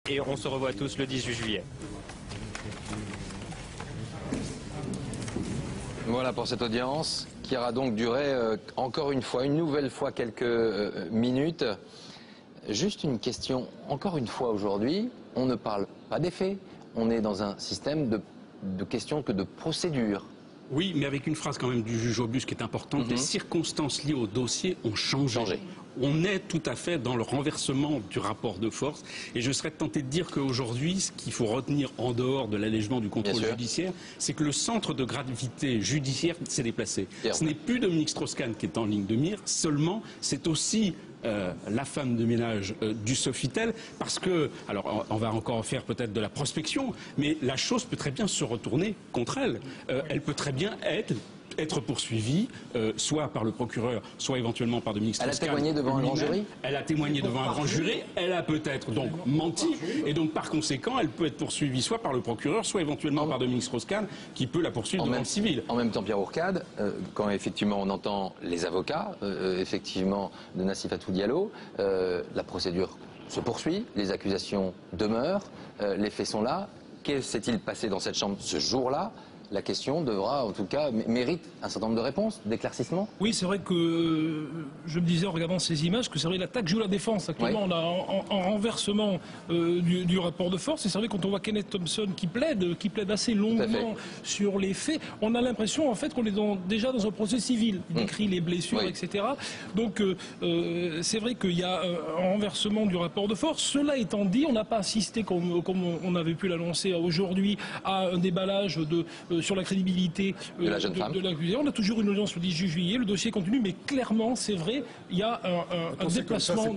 et on se revoit tous le 18 juillet. Voilà pour cette audience qui aura donc duré encore une nouvelle fois quelques minutes. Juste une question, encore une fois aujourd'hui, on ne parle pas des faits, on est dans un système de questions que de procédure. Oui, mais avec une phrase quand même du juge Aubuste qui est importante, les circonstances liées au dossier ont changé. On est tout à fait dans le renversement du rapport de force. Et je serais tenté de dire qu'aujourd'hui, ce qu'il faut retenir en dehors de l'allègement du contrôle judiciaire, c'est que le centre de gravité judiciaire s'est déplacé. Ce n'est plus Dominique Strauss-Kahn qui est en ligne de mire, seulement c'est aussi la femme de ménage du Sofitel, parce que, alors on va encore faire peut-être de la prospection, mais la chose peut très bien se retourner contre elle. Elle peut très bien être poursuivie, soit par le procureur, soit éventuellement par Dominique Strauss-Kahn. Elle a témoigné devant un grand jury ? Elle a témoigné devant un grand jury, elle a peut-être donc menti, et donc par conséquent, elle peut être poursuivie soit par le procureur, soit éventuellement par Dominique Strauss-Kahn, qui peut la poursuivre devant le civil. En même temps, Pierre Ourcade, quand effectivement on entend les avocats, effectivement, de Nassifatou Diallo, la procédure se poursuit, les accusations demeurent, les faits sont là. Que s'est-il passé dans cette chambre ce jour-là ? La question devra, en tout cas, mérite un certain nombre de réponses, d'éclaircissements. Oui, c'est vrai que je me disais en regardant ces images que c'est vrai l'attaque joue la défense. Actuellement, on a un renversement du rapport de force. Et c'est vrai quand on voit Kenneth Thompson qui plaide assez longuement sur les faits, on a l'impression en fait qu'on est déjà dans un procès civil. Il décrit les blessures, etc. Donc c'est vrai qu'il y a un renversement du rapport de force. Cela étant dit, on n'a pas assisté, comme on avait pu l'annoncer aujourd'hui, à un déballage sur la crédibilité de la jeune femme. On a toujours une audience le 18 juillet, le dossier continue, mais clairement, c'est vrai, il y a un déplacement.